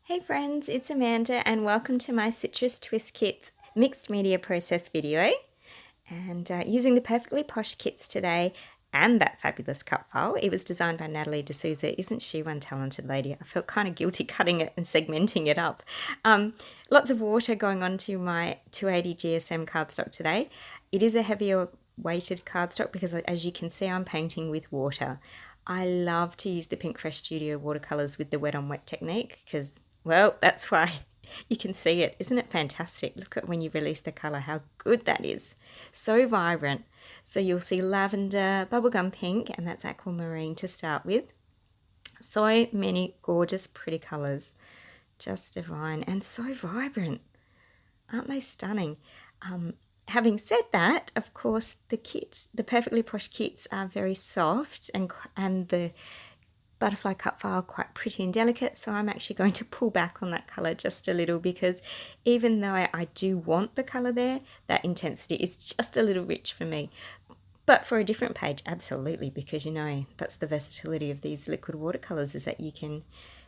Hey friends, it's Amanda and welcome to my Citrus Twist Kits mixed media process video. And using the Perfectly Posh Kits today and that fabulous cut file. It was designed by Natalie D'Souza. Isn't she one talented lady? I felt kind of guilty cutting it and segmenting it up. Lots of water going onto my 280 GSM cardstock today. It is a heavier weighted cardstock because, as you can see, I'm painting with water. I love to use the Pinkfresh Studio Watercolors with the wet on wet technique because, well, that's why you can see it. Isn't it fantastic? Look at when you release the colour, how good that is. So vibrant. So you'll see lavender, bubblegum pink, and that's aquamarine to start with. So many gorgeous, pretty colours. Just divine and so vibrant. Aren't they stunning? Having said that, of course, the Perfectly Posh kits are very soft and the butterfly cut file quite pretty and delicate, so I'm actually going to pull back on that colour just a little because even though I do want the colour there, that intensity is just a little rich for me. But for a different page, absolutely, because you know that's the versatility of these liquid watercolours, is that you can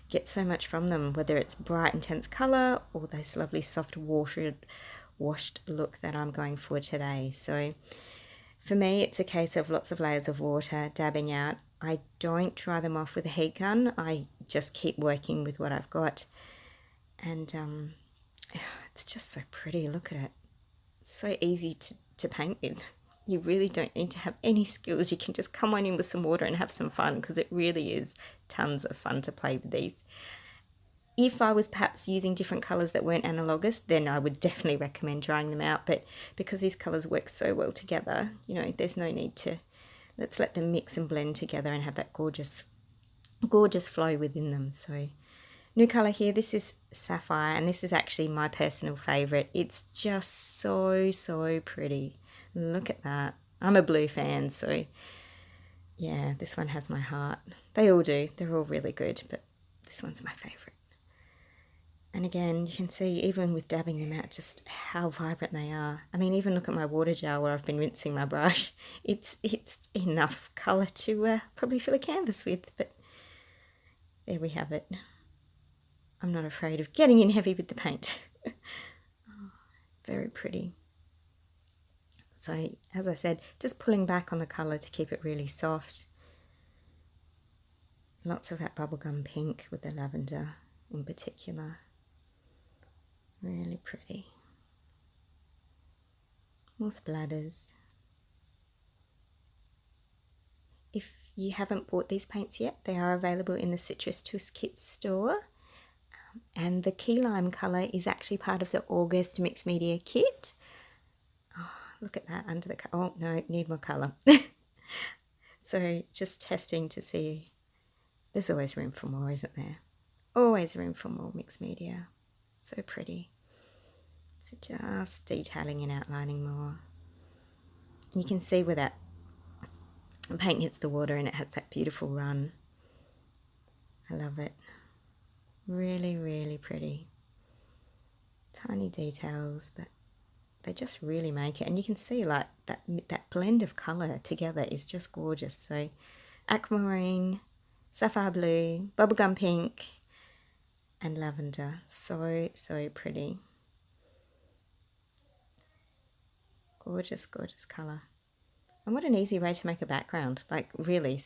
get so much from them, whether it's bright intense colour or this lovely soft washed look that I'm going for today. So for me, it's a case of lots of layers of water, dabbing out. I don't dry them off with a heat gun. I just keep working with what I've got. And it's just so pretty. Look at it. So easy to paint with. You really don't need to have any skills. You can just come on in with some water and have some fun because it really is tons of fun to play with these. If I was perhaps using different colours that weren't analogous, then I would definitely recommend drying them out. But because these colours work so well together, you know, there's no need to. Let's let them mix and blend together and have that gorgeous, gorgeous flow within them. So new colour here, this is Sapphire, and this is actually my personal favourite. It's just so, so pretty. Look at that. I'm a blue fan, so yeah, this one has my heart. They all do. They're all really good, but this one's my favourite. And again, you can see even with dabbing them out just how vibrant they are. I mean, even look at my water jar where I've been rinsing my brush. It's enough colour to probably fill a canvas with, but there we have it. I'm not afraid of getting in heavy with the paint. Oh, very pretty. So, as I said, just pulling back on the colour to keep it really soft. Lots of that bubblegum pink with the lavender in particular. Really pretty. More splatters. If you haven't bought these paints yet, they are available in the Citrus Twist Kits store. And the key lime colour is actually part of the August Mixed Media Kit. Oh, look at that under the colour. Oh, no, need more colour. So just testing to see. There's always room for more, isn't there? Always room for more mixed media. So pretty. So just detailing and outlining more. And you can see where that paint hits the water and it has that beautiful run. I love it. Really, really pretty. Tiny details, but they just really make it. And you can see like that blend of colour together is just gorgeous. So aquamarine, sapphire blue, bubblegum pink, and lavender. So, so pretty. Gorgeous, gorgeous colour. And what an easy way to make a background. Like really,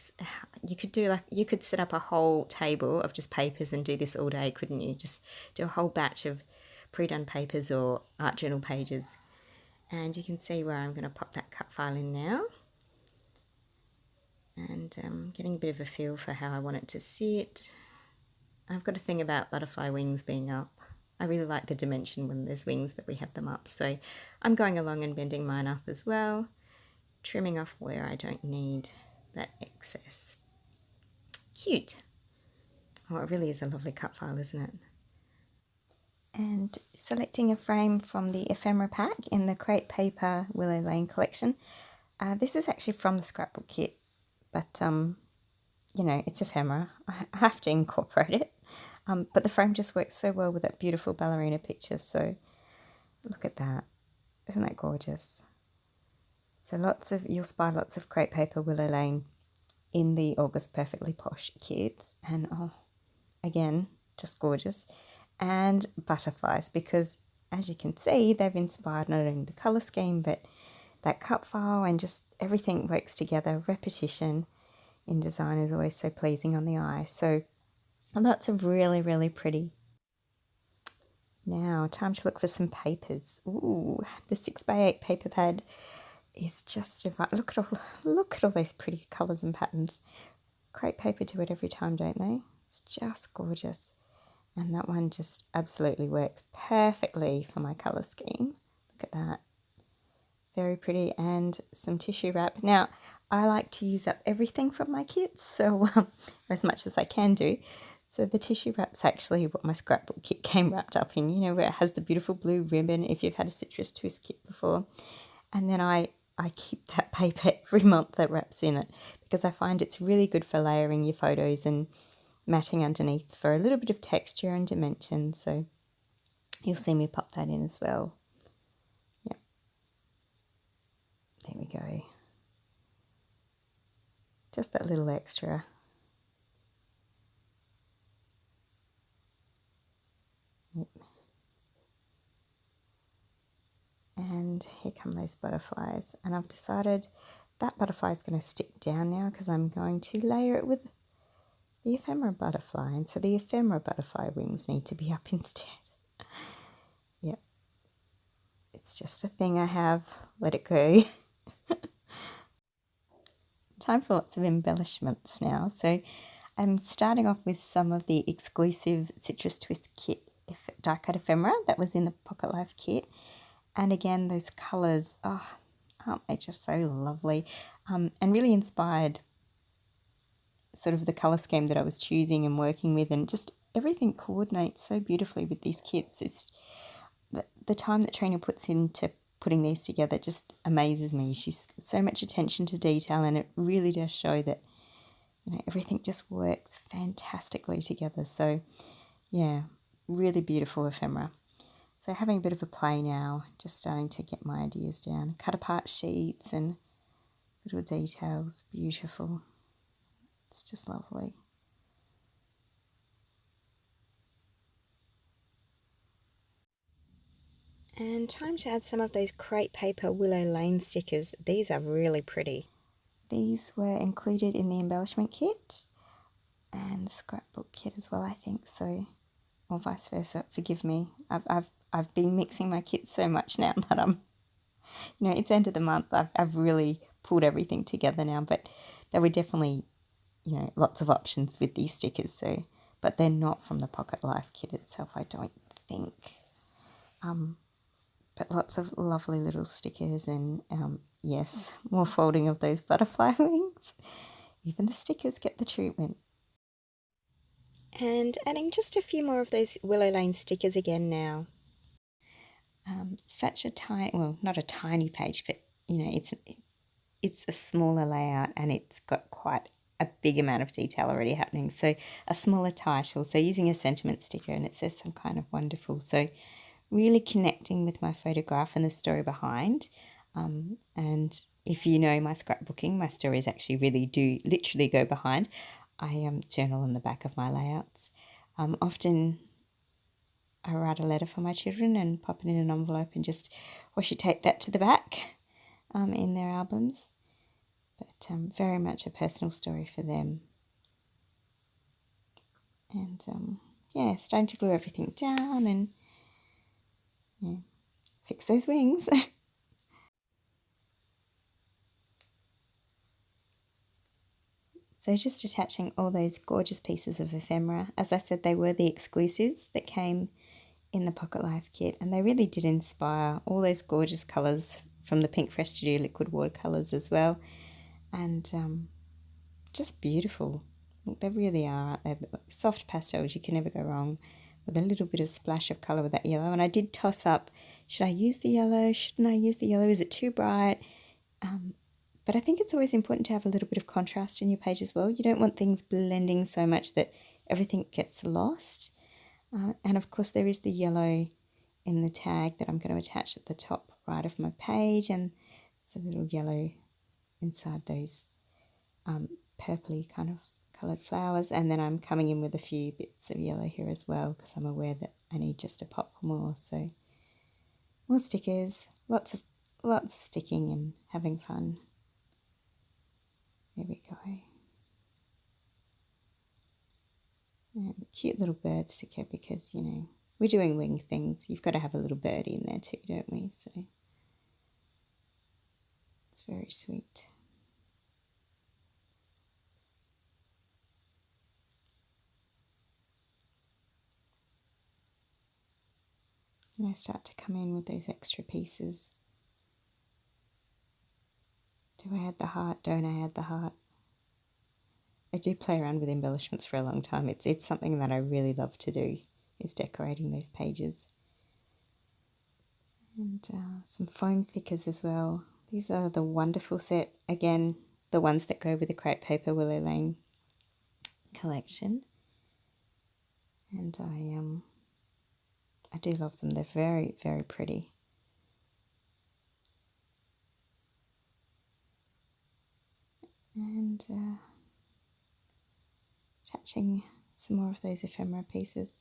you could set up a whole table of just papers and do this all day, couldn't you? Just do a whole batch of pre-done papers or art journal pages. And you can see where I'm going to pop that cut file in now. And getting a bit of a feel for how I want it to sit. I've got a thing about butterfly wings being up. I really like the dimension when there's wings that we have them up. So I'm going along and bending mine up as well, trimming off where I don't need that excess. Cute. Oh, it really is a lovely cut file, isn't it? And selecting a frame from the ephemera pack in the Crepe Paper Willow Lane collection. This is actually from the scrapbook kit, but you know, it's ephemera. I have to incorporate it. But the frame just works so well with that beautiful ballerina picture. So look at that. Isn't that gorgeous? So you'll spy lots of Crepe Paper Willow Lane in the August Perfectly Posh Kits. And oh, again, just gorgeous. and butterflies, because as you can see, they've inspired not only the colour scheme, but that cut file, and just everything works together. Repetition in design is always so pleasing on the eye. So lots of really, really pretty. Now, time to look for some papers. Ooh, the 6x8 paper pad is just divine. Look at all those pretty colours and patterns. Crepe paper do it every time, don't they? It's just gorgeous. And that one just absolutely works perfectly for my colour scheme. Look at that. Very pretty. And some tissue wrap. Now, I like to use up everything from my kits, so as much as I can do. So the tissue wrap's actually what my scrapbook kit came wrapped up in, you know, where it has the beautiful blue ribbon, if you've had a citrus twist kit before. And then I keep that paper every month that wraps in it, because I find it's really good for layering your photos and matting underneath for a little bit of texture and dimension. So you'll see me pop that in as well. Yeah, there we go. Just that little extra. Yep. And here come those butterflies, and I've decided that butterfly is going to stick down now, because I'm going to layer it with the ephemera butterfly, and so the ephemera butterfly wings need to be up instead. Yep, it's just a thing I have. Let it go. Time for lots of embellishments now. So I'm starting off with some of the exclusive Citrus Twist kit die cut ephemera that was in the Pocket Life kit. And again, those colours, oh, aren't they just so lovely? And really inspired sort of the colour scheme that I was choosing and working with, and just everything coordinates so beautifully with these kits. It's the time that Trina puts into putting these together just amazes me. She's got so much attention to detail, and it really does show that, you know, everything just works fantastically together. So yeah, really beautiful ephemera. So having a bit of a play now, just starting to get my ideas down. Cut apart sheets and little details, beautiful. It's just lovely. And time to add some of those crepe paper Willow Lane stickers. These are really pretty. These were included in the embellishment kit and the scrapbook kit as well, I think so, or vice versa. Forgive me. I've been mixing my kits so much now that you know, it's end of the month. I've really pulled everything together now, but there were definitely, you know, lots of options with these stickers. So, but they're not from the Pocket Life kit itself, I don't think. But lots of lovely little stickers, and yes, more folding of those butterfly wings. Even the stickers get the treatment. And adding just a few more of those Willow Lane stickers again now. Such a tiny, well, not a tiny page, but you know, it's a smaller layout, and it's got quite a big amount of detail already happening. So a smaller title, so using a sentiment sticker, and it says some kind of wonderful. So really connecting with my photograph and the story behind. And if you know my scrapbooking, my stories actually really do literally go behind. I journal in the back of my layouts. Often I write a letter for my children and pop it in an envelope and just washi tape that to the back in their albums. But very much a personal story for them. And yeah, starting to glue everything down and yeah, fix those wings. So just attaching all those gorgeous pieces of ephemera. As I said, they were the exclusives that came in the Pocket Life kit, and they really did inspire all those gorgeous colours from the Pinkfresh Studio Liquid Watercolors as well. And just beautiful. They really are, aren't they? Soft pastels, you can never go wrong with a little bit of splash of colour with that yellow. And I did toss up, should I use the yellow? Shouldn't I use the yellow? Is it too bright? But I think it's always important to have a little bit of contrast in your page as well. You don't want things blending so much that everything gets lost. And of course there is the yellow in the tag that I'm going to attach at the top right of my page, and there's a little yellow inside those purpley kind of coloured flowers, and then I'm coming in with a few bits of yellow here as well because I'm aware that I need just a pop more. So more stickers, lots of sticking and having fun. There we go. And the cute little bird sticker because, you know, we're doing wing things. You've got to have a little birdie in there too, don't we? So it's very sweet. And I start to come in with those extra pieces. Do I add the heart? Don't I add the heart? I do play around with embellishments for a long time. It's something that I really love to do, is decorating those pages. And some foam thickers as well. These are the wonderful set. Again, the ones that go with the crepe paper Willow Lane collection. And I do love them. They're very, very pretty. And attaching some more of those ephemera pieces.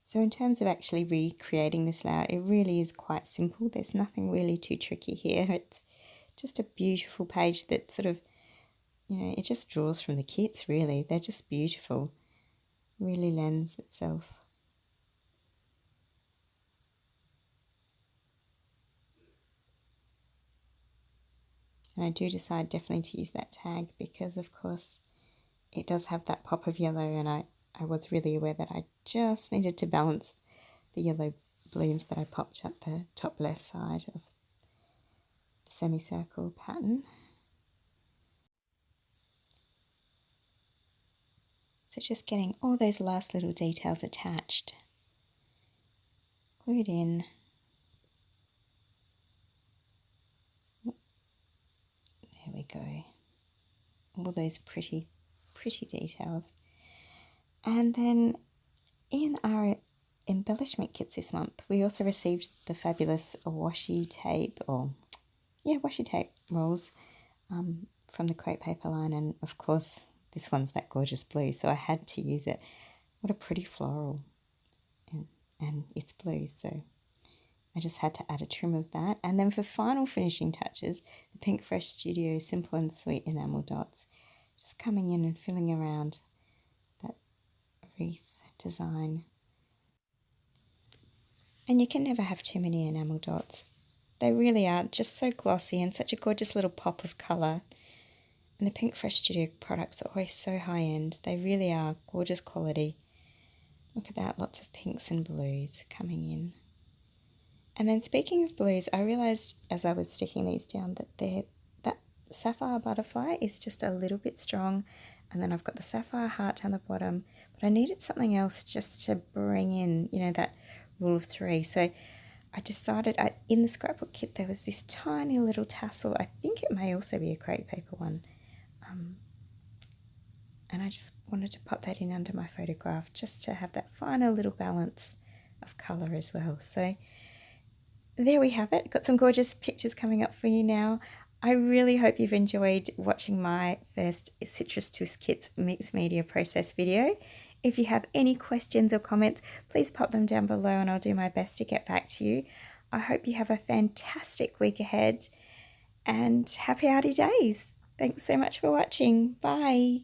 So in terms of actually recreating this layout, it really is quite simple. There's nothing really too tricky here. It's just a beautiful page that sort of, you know, it just draws from the kits really. They're just beautiful. Really lends itself. And I do decide definitely to use that tag because of course it does have that pop of yellow, and I was really aware that I just needed to balance the yellow blooms that I popped at the top left side of the semicircle pattern. So just getting all those last little details attached, glued in. There we go. All those pretty details. And then in our embellishment kits this month, we also received the fabulous washi tape rolls from the crepe paper line, and of course this one's that gorgeous blue, so I had to use it. What a pretty floral, and it's blue, so I just had to add a trim of that. And then for final finishing touches, the Pinkfresh Studio Simple and Sweet enamel dots, just coming in and filling around that wreath design. And you can never have too many enamel dots. They really are just so glossy and such a gorgeous little pop of colour. And the Pinkfresh Studio products are always so high-end. They really are gorgeous quality. Look at that, lots of pinks and blues coming in. And then speaking of blues, I realised as I was sticking these down that that sapphire butterfly is just a little bit strong. And then I've got the sapphire heart down the bottom. But I needed something else just to bring in, you know, that rule of three. So I decided, in the scrapbook kit there was this tiny little tassel. I think it may also be a crepe paper one. And I just wanted to pop that in under my photograph just to have that final little balance of colour as well. So there we have it. Got some gorgeous pictures coming up for you now. I really hope you've enjoyed watching my first Citrus Twist Kits mixed media process video. If you have any questions or comments, please pop them down below and I'll do my best to get back to you. I hope you have a fantastic week ahead and happy arty days. Thanks so much for watching. Bye.